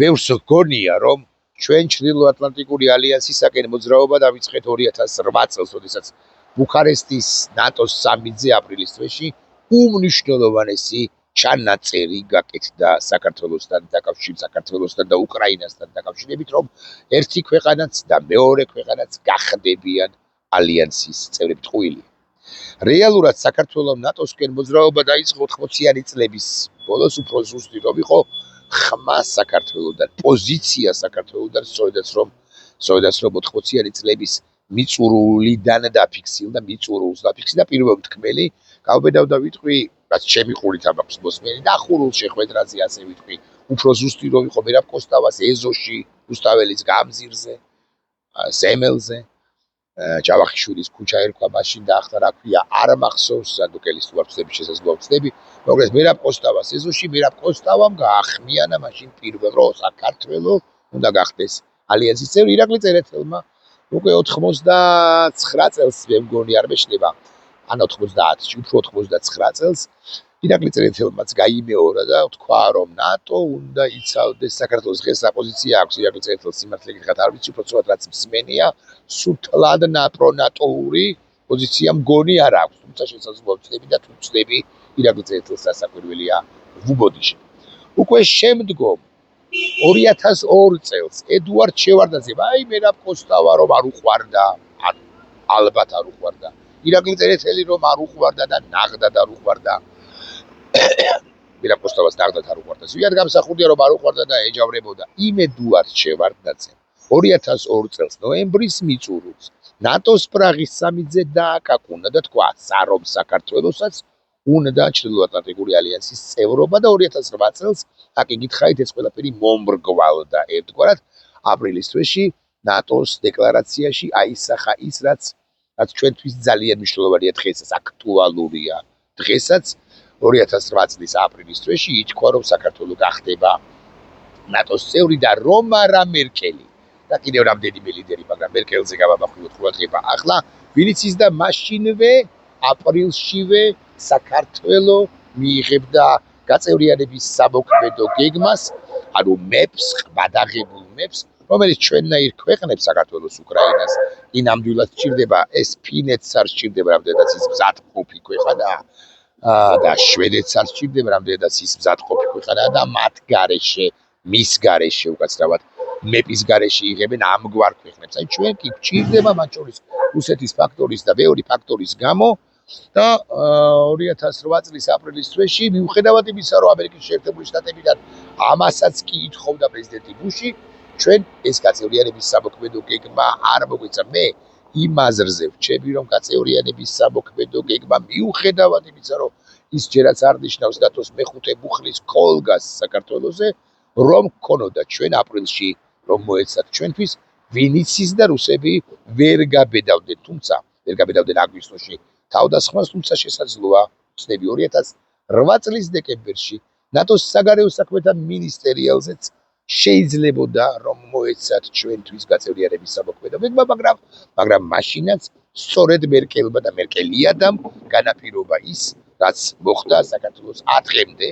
ბევრს გონია, რომ ჩვენ ჩრდილოატლანტიკური ალიანსისაკენ მოძრაობა დავიწყეთ 2008 წელს, როდესაც ბუქარესტის ნატოს სამიტზე აპრილის თვეში უმნიშვნელოვანესი ჩანაწერი გაკეთდა საქართველოსთან და უკრაინასთან დაკავშირებით, რომ ერთი ქვეყანაც და მეორე ქვეყანაც გახდებიან ალიანსის წევრები ტყუილი. რეალურად საქართველოს ნატოსკენ მოძრაობა დაიწყო 80-იანი წლების ბოლოს, უფრო ზუსტი რომ იყო ხმა საქართველოსთან, პოზიცია საქართველოსთან, სწორედაც რომ 80-იანი წლების მიწურულიდან დაფიქსირდა, მიწურულს დაფიქსირდა პირველ თქმელი, გავბედავ და ვიტყვი, რაც ჩემი ყურით ამაქვს მოსმენი და ხურულ შეხვედრაზე ასე ვიტყვი, უფრო ზუსტი რომ იყო მერაბ კოსტავას ეზოში, რუსთაველის გამზირზე, ზემელზე, ჯავახიშვილის ქუჩა ერქვა მაშინ და ახლა რა ქვია, არ მახსოვს, სადუკელის თუ არ ვწდები, შესაძლოა ვწდები, მაგრამ მერაბ კოსტავას ეზოში, მერაბ კოსტავამ გაახმიანა მაშინ პირველ რო საქართველოს უნდა გახდეს ალიანსის წევრი ირაკლი წერეთელმა უკვე 89 წელს მე მგონი არ მეშნება, ან 90-ში, უფრო 89 წელს ირაკლი წერეთელმაც გაიმეორა და თქვა, რომ ნატო უნდა იცავდეს საქართველოს დღეს საპოზიცია აქვს ირაკლი წერეთელს სიმართლე გითხრათ არ ვიცი, უფრო ცუდად რაც მსმენია, სულთლად ნაპრონატოური პოზიცია მგონი არ აქვს, თუმცა შესაძლოა ვწდები და თუ ვწდები ირაკლი წერეთელს დასაკვირველია ვუბოდიში. უკვე შემდგომ 2002 წელს ედუარდ შევარდაძემ, აი მერაბ კოსტავა რომ არ უყვარდა, ალბათ არ უყვარდა, ირაკლი წერეთელი რომ არ უყვარდა და ნაღდად არ უყვარდა. მერაბ კოსტავას ნაღდად არ უყვარდა. ზვიად გამსახურდია რომ არ უყვარდა და ეჯავრებოდა. იმ ედუარდ შევარდაძემ 2002 წელს ნოემბრის მიწურულს ნატოს პრაღის სამიტზე დააკაკუნა და თქვა, რომ საქართველოსაც უნდა ჩრდილოატლანტიკური ალიანსის წევრობა და 2008 წელს აკი გითხარით ეს ყველაფერი მომრგვალდა ერთგვარად აპრილის თვეში ნატოს დეკლარაციაში აისახა ის რაც ჩვენთვის ძალიან მნიშვნელოვანია დღესაც, აქტუალურია დღესაც 2008 წლის აპრილის თვეში ითქვა რომ საქართველო გახდება ნატოს წევრი და რომ არა მერკელი და კიდევ რამდენიმე ლიდერი, მაგრამ მერკელზე გავამახვილოთ ყურადღება ახლა ვინც ის და მაშინვე აპრილშივე საქართველო მიიღებდა გაწევრიანების სამოქმედო გეგმას, ანუ მეპს, ყბადაღებულ მეპს, რომელიც ჩვენნაირ ქვეყნებს საქართველოს, უკრაინას, კი ნამდვილად სჭირდება, ეს ფინეთს არ სჭირდება, რამდენადაც ის მზადყოფი ქვეყანაა და შვედეთს არ სჭირდება, რამდენადაც ის მზადყოფი ქვეყანაა და მათ გარეშე, მის გარეშე უკაცრავად მეპის გარეშე იღებენ ამგვარ ქვეყნებს. აი ჩვენ კი გვჭირდება მათ შორის რუსეთის ფაქტორის და ბევრი ფაქტორის გამო და 2008 წლის აპრილის თვეში მიუხედავად იმისა, რომ ამერიკის შეერთებული შტატებიდან ამასაც კი ითხოვდა პრეზიდენტი ბუში, ჩვენ ეს გაწევრიანების სამოქმედო გეგმა არ მოგვეცა. მე იმ აზრზე ვჩები, რომ გაწევრიანების სამოქმედო გეგმა მიუხედავად იმისა, რომ ის ჯერაც არ ნიშნავს ნატოს მეხუთე მუხლის კოლგას საქართველოზე, რომ ქონოდა ჩვენ აპრილში რომ მოეცათ ჩვენთვის, ვინც ის და რუსები ვერ გაბედავდნენ, თუმცა ვერ გაბედავდნენ აგვისტოში თავდასხმას, თუმცა შესაძლოა ვწდები 2008 წლის დეკემბერში ნატოს საგარეო საქმეთა მინისტერიალზეც შეიძლებოდა რომ მოეცათ ჩვენთვის გაწევრიანების სამოქმედო გეგმა, მაგრამ მაშინაც სწორედ მერკელმა და მერკელიადამ განაპირობა ის, რაც მოხდა საქართველოს ათღემდე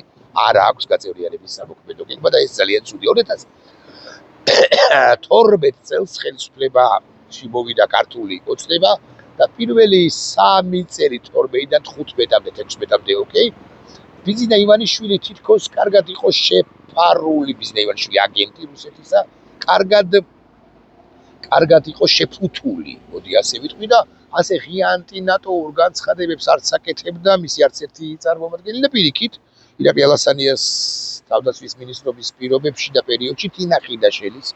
არ აქვს გაწევრიანების სამოქმედო გეგმა და ეს ძალიან ცუდი 2012 წელს ხელისუფლებაში მოვიდა ქართული ოცნება და პირველი 3 წელი 12-დან 15-მდე, 16-მდე, ოკეი. ბიზნა ივანიშვილი თითქოს კარგად იყო შეფარული, ბიზნა ივანიშვილი აგენტი რუსეთისა, კარგად იყო შეფუთული, მოდი ასე ვიტყვი და ასე ღია ანტინატოურ განცხადებებს არც აკეთებდა მისი არც ერთი წარმომადგენელი და პირიქით ირაკლი ალასანიას თავდაცვის მინისტრობის პირობებში და პერიოდში, თინა ხიდაშელის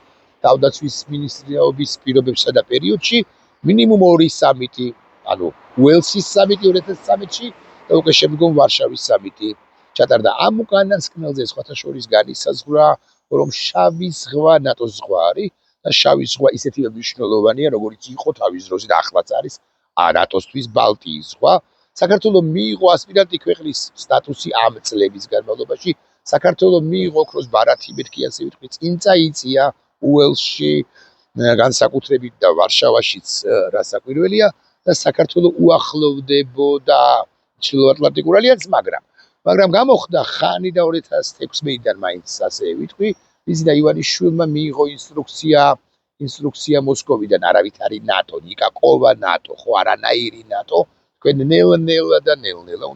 თავდაცვის მინისტრობის პირობებსა და პერიოდში მინიმუმ 2 სამიტი, ანუ უელსის სამიტი 2013-ში და უკვე შემდგომ ვარშავის სამიტი ჩატარდა. ამ უკანასკნელზე სხვათა შორის განისაზღვრა, რომ შავი ზღვა ნატოს ზღვა არის და შავი ზღვა ისეთივე მნიშვნელოვანია, როგორც იყო თავის დროზე და ახლაც არის ნატოსთვის ბალტიის ზღვა. საქართველო მიიღო ასპირანტი ქვეყნის სტატუსი ამ წლების განმავლობაში. საქართველო მიიღო ოქროს ბარათი, მეთქი ასე ვიტყვი, წინ წაიწია უელსში, განსაკუთრებით და ვარშავაშიც რასაკვირველია და საქართველო უახლოვდებოდა ჩრდილოატლანტიკურ ალიანსს, მაგრამ გამოხდა ხანი და 2016-დან მაინც ასე ვიტყვი, მიზნა ივანიშვილმა მიიღო ინსტრუქცია მოსკოვიდან, არავითარი ნატო, ნიკაკოვა ნატო, ხო არანაირი ნატო, თქვენ ნელ-ნელა და ნელ-ნელა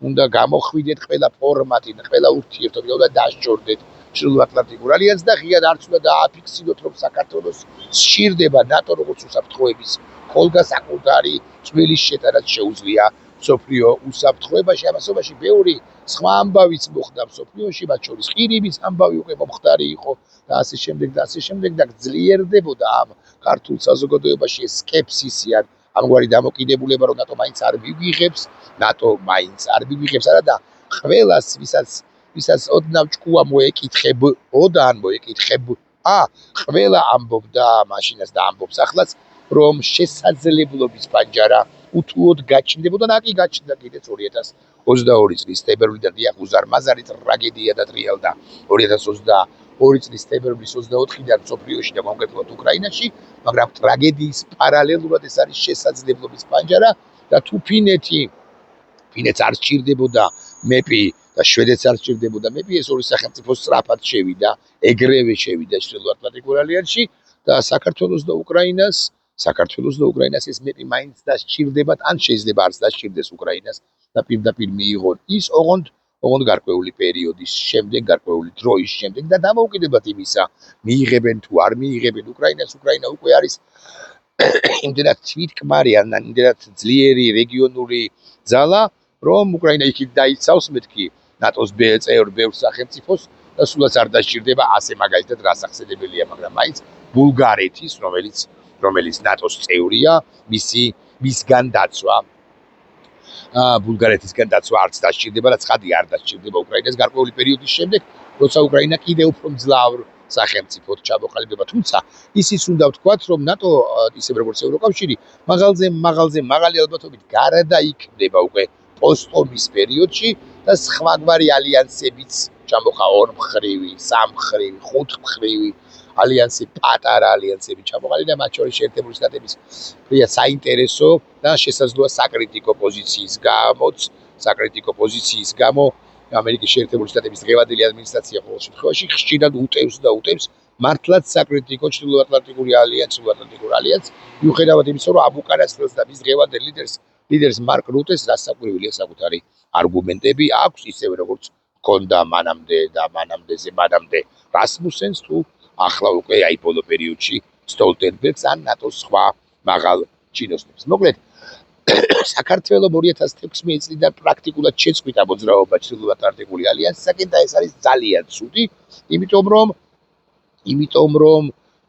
უნდა გამოხვიდეთ ყველა ფორმატი, ყველა ურთიერთობა, უნდა დაშორდეთ ჩრდილო-ატლანტიკურ ალიანსს და ღიად არც უნდა დააფიქსიროთ, რომ საქართველოს სჭირდება ნატო როგორც უსაფრთხოების ხოლგა საკუთარი წვლილის შეტანაც შეუძლია მსოფლიო უსაფრთხოებაში. ამასობაში ბევრი სხვა ამბავიც მოხდა მსოფლიოში, მათ შორის ყირიმის ამბავი უკვე მომხდარი იყო და ასე შემდეგ და ძლიერდებოდა ამ ქართულ საზოგადოებაში ეს სკეპსისი ან ამგვარი დამოკიდებულება, რომ ნატო მაინც არ მიგვიღებს, არადა ყველას, ვისაც ოდნავ ჭკუა მოეკითხებოდა ან მოეკითხება, ყველა ამბობდა მაშინაც და ამბობს ახლაც, რომ შესაძლებლობის პანჯარა უთუოდ გაჩნდებოდა და კი გაჩნდა კიდეც 2022 წლის თებერვლიდან დიახ უზარმაზარი ტრაგედია დატრიალდა 2022 წლის თებერვლის 24-დან მსოფლიოში და კონკრეტულად უკრაინაში, მაგრამ ტრაგედიის პარალელურად ეს არის შესაძლებლობის პანჯარა და თუ ფინეთს არ სჭირდებოდა მეპი და შვედეთს არ სჭირდებოდა მეპი, ეს ორი სახელმწიფო სწრაფად შევიდა, ეგრევე შევიდა ჩრდილო-ატლანტიკურ ალიანსში და საქართველოს და უკრაინას ეს მეპი მაინც დასჭირდებათ, ან შეიძლება არც დასჭირდეს უკრაინას და პირდაპირ მიიღონ ის ოღონდ გარკვეული პერიოდის შემდეგ, გარკვეული დროის შემდეგ და დამოუკიდებლად იმისა, მიიღებენ თუ არ მიიღებენ უკრაინას, უკრაინა უკვე არის იმდენად თვითკმარი ან იმდენად ძლიერი რეგიონული ძალა, რომ უკრაინა იქით დაიცავს მეთქი ნატოს ბევრ სახელმწიფოს და სულაც არ დასჭირდება ასე მაგალითად რასახსენებელია, მაგრამ მაინც ბულგარეთის, რომელიც ნატოს წევრია, მისგან დაცვა ბულგარეთისგან დაცვა არც დასჭირდება და ცხადია არ დასჭირდება უკრაინას გარკვეული პერიოდის შემდეგ, როცა უკრაინა კიდევ უფრო მძლავრ სახელმწიფოდ ჩამოყალიბდება. თუმცა ისიც უნდა ვთქვათ, რომ ნატო ისე როგორც ევროკავშირი მაღალი ალბათობით გარდაიქმნება უკვე პოსტ-ომის პერიოდში და სხვაგვარი ალიანსებიც ჩამოხა ორმხრივი, სამმხრივი, ხუთმხრივი ალიანსი, პატარა ალიანსები ჩამოყალიბდა და მათ შორის შეერთებული შტატების საინტერესო და შესაძლოა საკრიტიკო პოზიციის გამო ამერიკის შეერთებული შტატების დღევანდელი ადმინისტრაცია ყოველ შემთხვევაში ხშირად უტევს მართლაც საკრიტიკო ჩრდილო-ატლანტიკურ ალიანსს, მიუხედავად იმისა, რომ ამ უკანასკნელს და მის დღევანდელ ლიდერს მარკ რუტეს რასაკვირველია საკუთარი არგუმენტები აქვს, ისევე როგორც ჰქონდა მანამდე რასმუსენს თუ ახლა უკვე აი ბოლო პერიოდში სტოლტენბერგს ან ნატოს სხვა მაღალ ჩინოსნებს. მოკლედ, საქართველოს 2016 წლიდან პრაქტიკულად შეწყვიტა მოძრაობა ჩრდილო-ატლანტიკური ალიანსისაკენ და ეს არის ძალიან ცუდი, იმიტომ რომ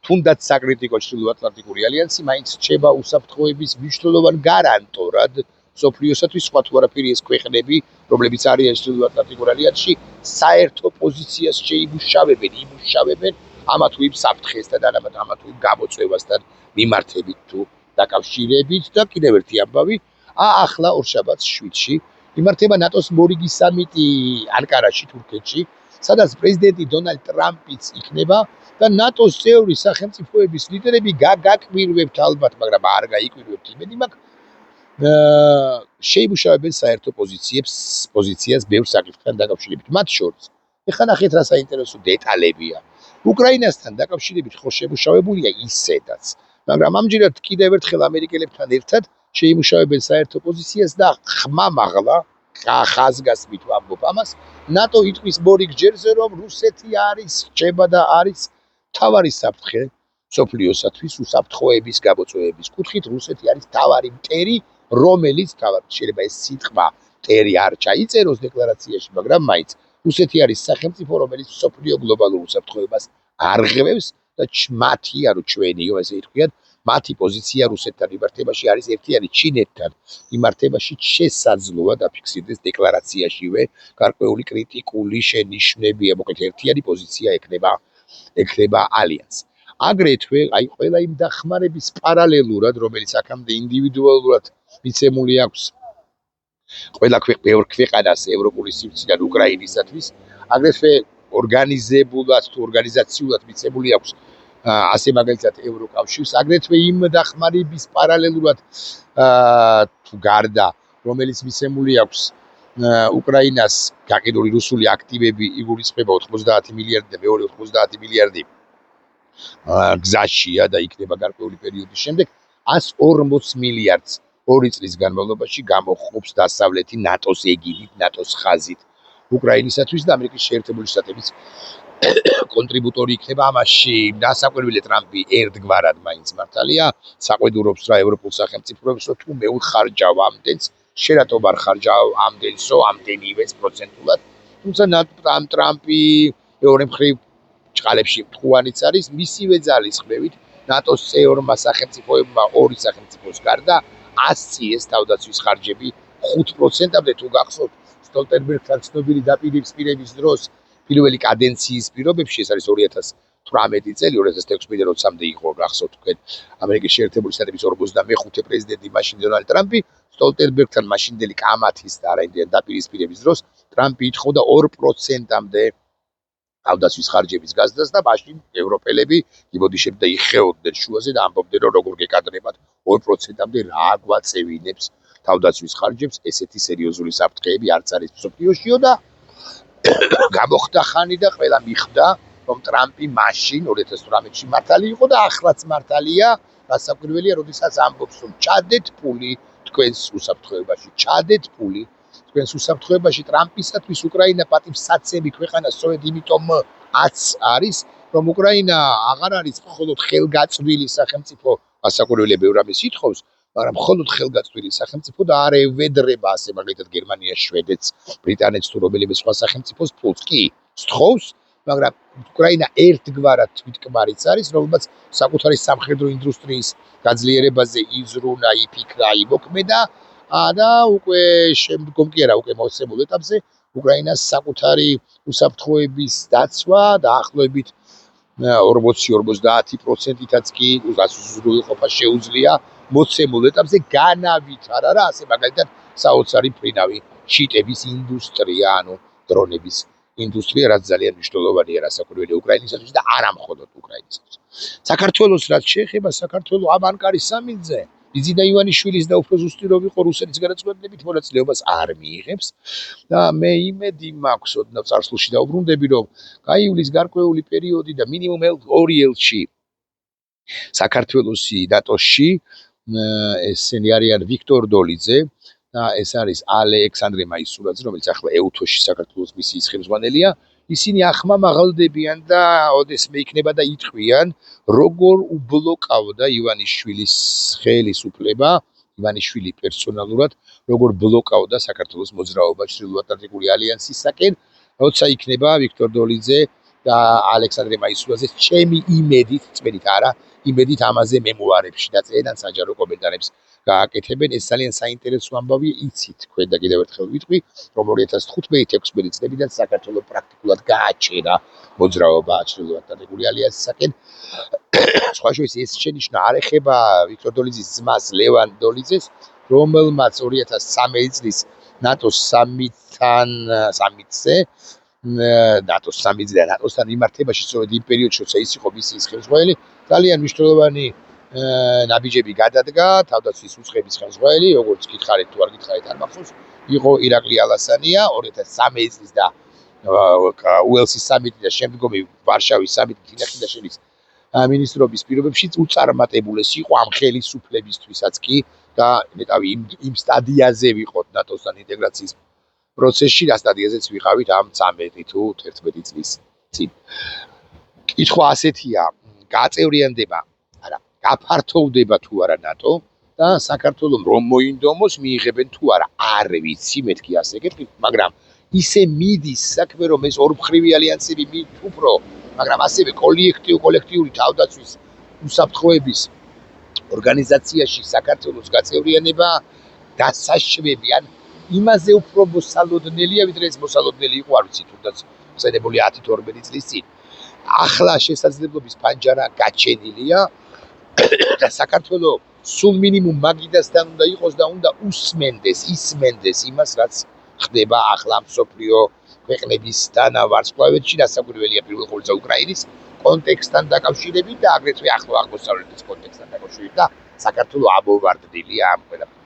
თუნდაც საკრიტიკო ჩრდილო-ატლანტიკური ალიანსი მაინც რჩება უსაფრთხოების მნიშვნელოვან გარანტორად მსოფლიოსათვის, სხვა თუ არაფერი ეს ქვეყნები, რომლებიც არიან ჩრდილო-ატლანტიკურ ალიანსში, საერთო პოზიციას შეიმუშავებენ ამა თუ იმ საფრთხესთან, ამა თუ იმ გამოწვევასთან მიმართებით თუ დაკავშირებით და კიდევ ერთი ამბავი, ახლა ორშაბათს 7-ში იმართება ნატოს მორიგი სამიტი ანკარაში, თურქეთში, სადაც პრეზიდენტი დონალდ ტრამპიც იქნება და ნატოს წევრი სახელმწიფოების ლიდერები გაგვირვებთ ალბათ, მაგრამ არ გაიკვირვებთ, იმედი მაქვს, შეიმუშავებენ საერთო პოზიციას ბევრ საკითხთან დაკავშირებით. მათ შორის, ეხლა ნახეთ რა საინტერესო დეტალებია. უკრაინასთან დაკავშირებით ხო შემუშავებულია ისედაც, მაგრამ ამჯერად კიდევ ერთხელ ამერიკელებთან ერთად შეიმუშავებენ საერთო პოზიციას და ხმამაღლა ხაზგასმით ვამბობ ამას, ნატო იტყვის მორიგ ჯერზე, რომ რუსეთი რჩება და არის მთავარი საფრთხე მსოფლიოსათვის უსაფრთხოების გამოწვევების კუთხით. რუსეთი არის მთავარი მტერი, რომელიც შეიძლება ეს სიტყვა მტერი არ ჩაიწეროს დეკლარაციაში, მაგრამ მაინც რუსეთი არის სახელმწიფო, რომელიც მსოფლიო გლობალურ უსაფრთხოებას არღვევს და ჩვენიო, ესე ითქვიათ, მათი პოზიცია რუსეთთან მიმართებაში არის ერთიანი ჩინეთთან მიმართებაში შესაძლოა დაფიქსირდეს დეკლარაციაშივე გარკვეული კრიტიკული შენიშვნებია, მოკლედ ერთიანი პოზიცია ექნება ალიანსს. აგრეთვე, ყველა იმ დახმარების პარალელურად, რომელიც აქამდე ინდივიდუალურად მიცემული აქვს ბევრ ქვეყანას ევროპული სივრციდან უკრაინისათვის, აგრეთვე ორგანიზებულად თუ ორგანიზაციულად მიცემული აქვს ასე მაგალითად ევროკავშირს, აგრეთვე იმ დახმარების პარალელურად თუ გარდა, რომელიც მიცემული აქვს უკრაინას გაყიდული რუსული აქტივები იგულისხმება 90 მილიარდი და მეორე 90 მილიარდი გზაშია და იქნება გარკვეული პერიოდის შემდეგ 140 მილიარდს 2 წლის განმავლობაში გამოხობს დასავლეთი ნატოს ეგიდით, ნატოს ხაზით უკრაინისათვის და ამერიკის შეერთებული შტატების კონტრიბუტორი იქნება ამაში. დასაკვირველი ტრამპი ერთგვარად მაინც მართალია, საყვედურობს რა ევროპულ სახელმწიფოებს, რომ თუ მე ვხარჯავ ამდენს, შენ რატომ არ ხარჯავ ამდენსო, ამდენივეს პროცენტულად. თუმცა ტრამპი მეორე მხრივ ჭყალებში მტყუანიც არის, მისივე ძალისხმევით ნატოს წევრმა სახელმწიფოებმა ორი სახელმწიფოს გარდა ასწიეს თავდაცვის ხარჯები 5%-ამდე თუ გახსოვთ სტოლტენბერგთან ცნობილი დაპირისპირების დროს პირველი კადენციის პირობებში ეს არის 2018 წელი 2016-მდე როცამდე იყო გახსოვთ თქვენ ამერიკის შეერთებული შტატების 45 პრეზიდენტი მაშინ დონალდ ტრამპი სტოლტენბერგთან მაშინდელი კამათის და არაიმდენ დაპირისპირების დროს ტრამპი ითხოვდა 2%-ამდე თავდაცვის ხარჯების გაზრდას და მაშინ ევროპელები იბოდიშებდა იხეოდნენ შუაზე და ამბობდნენ რომ როგორ გეკადრებათ 2%-ამდე რა გვაწევინებს თავდაცვის ხარჯებს ესეთი სერიოზული საფრთხეები არც არის მსოფლიოშიო და გამოხდა ხანი და ყველა მიხვდა რომ ტრამპი მაშინ 2018-ში მართალი იყო და ახლაც მართალია დასაკვირველია როდესაც ამბობს რომ ჩადეთ ფული თქვენს უსაფრთხოებაში ჩადეთ ფული თქვენს უსაფრთხოებაში ტრამპისათვის უკრაინა პატივსაცემი ქვეყანა სწორედ იმიტომაც არის რომ უკრაინა აღარ არის მხოლოდ ხელგაწვილი სახელმწიფო დასაკვირველია ბევრ ამის ითხოვს მაგრამ მხოლოდ ხელგაწვილი სახელმწიფო და არ ევედრება ასე მაგალითად გერმანიას, შვედეთს, ბრიტანეთს თუ რომელიმე სხვა სახელმწიფოს ფულს კი სთხოვს, მაგრამ უკრაინა ერთგვარად თვითკმარიც არის, რომელმაც საკუთარი სამხედრო ინდუსტრიის გაძლიერებაზე იზრუნა, იფიქრა, იმოქმედა და უკვე შემდგომ კი არა, უკვე მოსწებულ ეტაპზე უკრაინას საკუთარი უსაფრთხოების დაცვა დაახლოებით 40-50%-ითაც კი გასულყოფა შეუძლია მოცემულ ეტაპზე განავითარა რა ასე მაგალითად საოცარი ფრინავი შიტების ინდუსტრია, ანუ დრონების ინდუსტრია, რაც ძალიან მნიშვნელოვანია რასაკვირველია უკრაინისათვის და არა მხოლოდ უკრაინისათვის. საქართველოს რაც შეეხება საქართველოს აბანკარის სამინძე ბიზინა ივანიშვილის და უფრო ზუსტი რომ იყო რუსეთის განაცხადებით მონაწილეობას არ მიიღებს და მე იმედი მაქვს ოდნავ წარსულში დაუბრუნდები რომ გაივლის გარკვეული პერიოდი და მინიმუმ 2 ელჩი საქართველოსი ნატოში ესენი არიან ვიქტორ დოლიძე და ეს არის ალექსანდრე მაისურაძე, რომელიც ახლა ეუთოში საქართველოს მისიის ხელმძღვანელია. ისინი ახმამაღალდებიან და ოდესმე იქნება და იტყვიან, როგორ უბლოკავდა ივანიშვილის ხელისუფლება, ივანიშვილი პერსონალურად, როგორ ბლოკავდა საქართველოს მოძრაობა ჩრდილოატლანტიკური ალიანსისაკენ, როცა იქნება ვიქტორ დოლიძე და ალექსანდრე მაისურაძე ჩემი იმედით, წმენით არა, იმედით ამაზე მემუარებში დაწერენ საჯარო კომენტარებს გააკეთებენ. ეს ძალიან საინტერესო ამბავია, იცით, თქვენ და კიდევ ერთხელ ვიტყვი, რომ 2015-16 წლებიდან საქართველოს პრაქტიკულად გააჩერა მოძრაობა ჩრდილოატლანტიკური ალიანსისაკენ. სხვა შორის ეს შენიშვნა არ ეხება ვიქტორ დოლიძის ძმას ლევან დოლიძეს, რომელმაც 2013 წლის ნატოს სამიტზე ნატოს სამიტზე და ნატოსთან მიმართებაში სწორედ იმ პერიოდში, როცა ის იყო მისიის ხელმძღვანელი, ძალიან მნიშვნელოვანი ნაბიჯები გადადგა თავდაცვის უწყების ხელმძღვანელი, როგორც გითხარით თუ არ გითხარით არ მახსოვს, იყო ირაკლი ალასანია 2013 წლის და უელსის სამიტი და შემდგომი ვარშავის სამიტი თინახილაშვილის მინისტრობის პირობებში უწარმატებულესი იყო ამ ხელისუფლებისთვისაც კი და მეტავი იმ სტადიაზე ვიყოთ ნატოსთან ინტეგრაციის პროცესში, რა სტადიაზეც ვიყავით ამ 13 თუ 11 წლის წინ. კითხვა ასეთია, გაწევრიანდება, არა, გაფართოვდება თუ არა ნატო და საქართველოს რომ მოინდომოს მიიღებენ თუ არა, არ ვიცი, მეთქი ასე გეტყვი, მაგრამ ისე მიდის საქმე, რომ ეს ორმხრივი ალიანსები მით უფრო, მაგრამ ასევე კოლექტიური თავდაცვის უსაფრთხოების ორგანიზაციაში საქართველოს გაწევრიანება დასაშვები, ან იმაზე უფრო მოსალოდნელია, ვიდრე ეს მოსალოდნელი იყო, არ ვიცი, თუნდაც ხსენებული 10-12 წლის წინ. ახლა შესაძლებლობის ფანჯარა გაჩენილია და საქართველოს სულ მინიმუმ მაგიდასთან უნდა იყოს და უნდა ისმენდეს იმას, რაც ხდება ახლა მსოფლიო ქვეყნებისთან ვარსკვლავეთში, დასაკვირველია პირველ ყოვლისა უკრაინის კონტექსტთან დაკავშირებით და აგრეთვე ახლო აღმოსავლეთის კონტექსტთან დაკავშირებით და საქართველოს ამოვარდნილია ამ ყველაფერთან.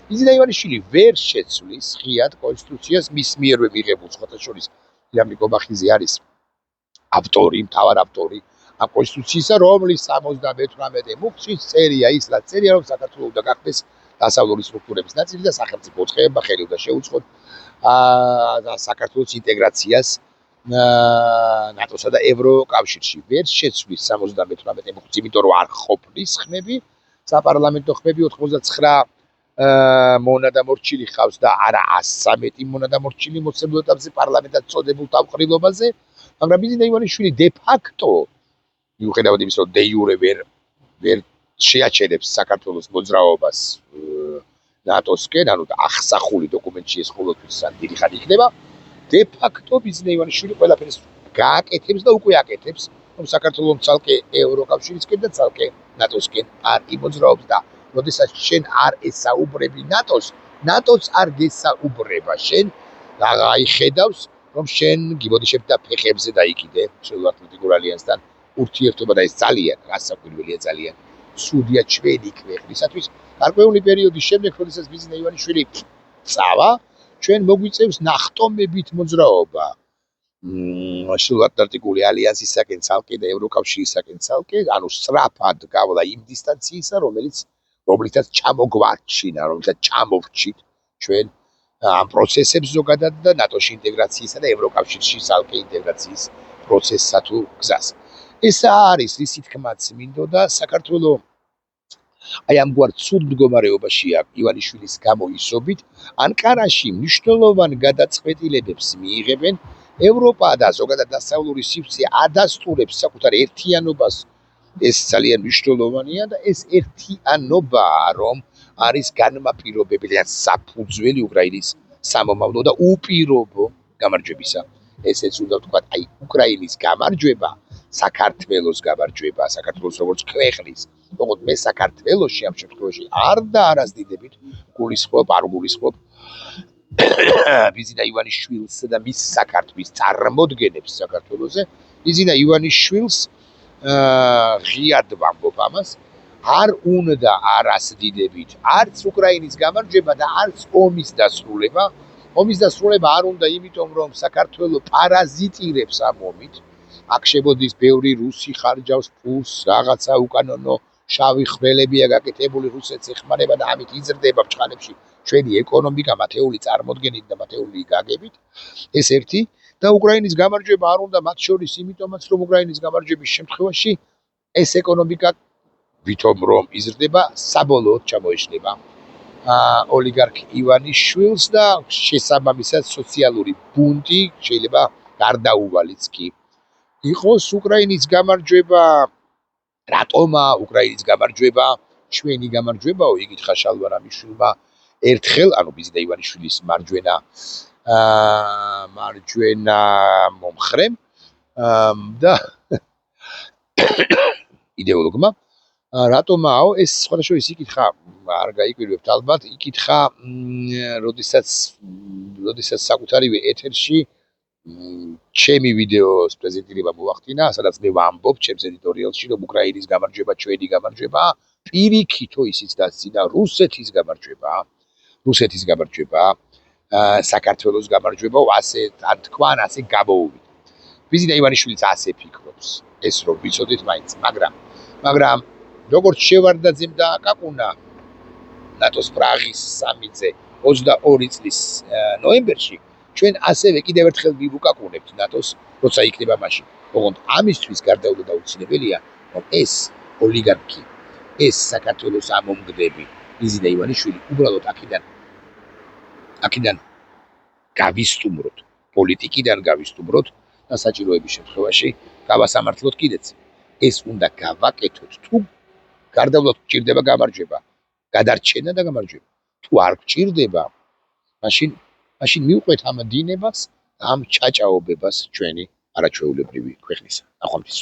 ბიზნე ივანიშვილი ვერ შეცვლის ღიად კონსტიტუციას მის მიერვე მიღებულ სხვათა შორის ილამი კობახიძე არის ავტორი, მთავარ ავტორი ამ კონსტიტუციისა, რომლის 78 მუხტში წერია ის, რაც წერია, რომ საქართველოს უნდა გახდეს დასავლური სტრუქტურების ნაწილი და სახელმწიფო უწყება ხელი უნდა შეუწყოთ საქართველოს ინტეგრაციას ნატოსა და ევროკავშირში. ვერ შეცვლის 78 მუხტს, იმიტომ რომ არ ყოფნის ხმები, საპარლამენტო ხმები 89 მონა და მორჩილი ხავს და არა 113 მონა და მორჩილი მოცემულ ეტაპზე პარლამენტად წოდებულ თავყრილობაზე, მაგრამ ბიზნე ივანიშვილი დე ფაქტო მიუხედავად იმისა, რომ დე იურე ვერ შეაჩერებს საქართველოს მოძრაობას ნატოსკენ, ანუ ახსახული დოკუმენტში ეს ყოველთვის დიდი ხანი იქნება, დე ფაქტო ბიზნე ივანიშვილი ყველაფერს გააკეთებს და უკვე აკეთებს, რომ საქართველოს ცალკე ევროკავშირისკენ და ცალკე ნატოსკენ არ იმოძრაობს და როდესაც შენ არ ესაუბრები ნატოს არ გესაუბრება შენ, აღიხედავს, რომ შენ გიბოდიშებ და ფეხებზე დაიკიდე შეუერთებულ ალიანსთან ურთიერთობა და ეს ძალიან გასაკვირველია, ძალიან ცუდია ჩვენი ქვეყნისათვის. გარკვეული პერიოდის შემდეგ, როდესაც ბიზნე ივანიშვილი წავა, ჩვენ მოგვიწევს ნახტომებით მოძრაობა შეუერთებულ ალიანსისაკენ ცალკე და ევროკავშირისაკენ ცალკე, ანუ სწრაფად გავლა იმ დისტანციისა, რომლითაც ჩამოგვარჩინა, რომელსაც ჩამოვრჩით ჩვენ ამ პროცესებს ზოგადად და ნატოში ინტეგრაციისა და ევროკავშირში ცალკე ინტეგრაციის პროცესსა თუ გზას. ეს არის ისი თქმაც მინდოდა საქართველოს აი ამგვარ ცუდ მდგომარეობაშია ივანიშვილის გამოისობით, ანკარაში მნიშვნელოვან გადაწყვეტილებებს მიიღებენ, ევროპა და ზოგადად დასავლური სივრცე ადასტურებს საკუთარ ერთიანობას. ეს ძალიან მნიშვნელოვანია და ეს ერთიანობა, რომ არის განმაპირობებელი ან საფუძველი უკრაინის სამომავლო და უპირობო გამარჯვებისა. ესეც უნდა ვთქვათ, აი უკრაინის გამარჯვება, საქართველოს გამარჯვება, საქართველოს როგორც ქვეყნის, ოღონდ მე საქართველოში ამ შემთხვევაში არ და არასდიდებით გულისხმობ, არ გულისხმობ ბიზნე ივანიშვილს და მის საქართველოს წარმოდგენებს საქართველოზე. ბიზნე ივანიშვილს ღიად ვამბობ ამას, არ უნდა არასდიდებით არც უკრაინის გამარჯვება და არც ომის დასრულება. ომის დასრულება არ უნდა, იმიტომ რომ საქართველოს პარაზიტირებს ამ ომით. აქ შემოდის ბევრი რუსი ხარჯავს ფულს, რაღაცა უკანონო შავი ხვრელებია გაკეთებული, რუსეთს ეხმარება და ამით იზრდება ბჭყალებში ჩვენი ეკონომიკა მათეული წარმოდგენით და მათეული გაგებით. ეს ერთი და უკრაინის გამარჯვება არ უნდა მათ შორის, იმიტომაც რომ უკრაინის გამარჯვების შემთხვევაში ეს ეკონომიკა ვითომ რომ იზრდება, საბოლოოდ ჩამოეშლება ოლიგარქ ივანიშვილს და შესაბამისად სოციალური ბუნტი შეიძლება გარდაუვალიც კი იყოს. უკრაინის გამარჯვება რატომა უკრაინის გამარჯვება ჩვენი გამარჯვებაო, იკითხა შალვა-რამიშვილმა ერთხელ, ანუ ბიზნე ივანიშვილის მარჯვენა მომხრემ და იდეოლოგმა რატომაო ეს სხვადასხვა იკითხა, არ გაიკვირვებთ ალბათ, იკითხა როდესაც საკუთარივე ეთერში ჩემი ვიდეოს პრეზენტირება მოახდინა, სადაც მე ვამბობ ჩემს ედიტორიალში, რომ უკრაინის გამარჯვება ჩვენი გამარჯვება, პირიქითო ისიც დასცინა რუსეთის გამარჯვება, საქართველოს გამარჯვება, ასე თან თქვან, ასე გამოვიდა. ბიზნე ივანიშვილიც ასე ფიქრობს, ეს რომ ვიცოდეთ მაინც, მაგრამ როგორც შევარდაძემ დააკაკუნა ნატოს პრაღის სამიტზე 22 წლის ნოემბერში, ჩვენ ასევე კიდევ ერთხელ ვივუკაკუნებთ ნატოს, როცა იქნება მაშინ. ოღონდ ამისთვის გარდაულა დაუცილებელია, რომ ეს ოლიგარქი, ეს საქართველოს ამომგდები, ბიზნე ივანიშვილი უბრალოდ აქედან გავისტუმროთ, პოლიტიკიდან გავისტუმროთ და საჭიროების შემთხვევაში გავასამართლოთ კიდეც. ეს უნდა გავაკეთოთ, თუ გარდაულა გჭირდება გამარჯვება, გადარჩენა და გამარჯვება. თუ არ გჭირდება, მაშინ მივყვეთ ამ დინებას, ამ ჭაჭაობებას ჩვენი არაჩვეულებრივი ქვეყნისა. ნახვამდის.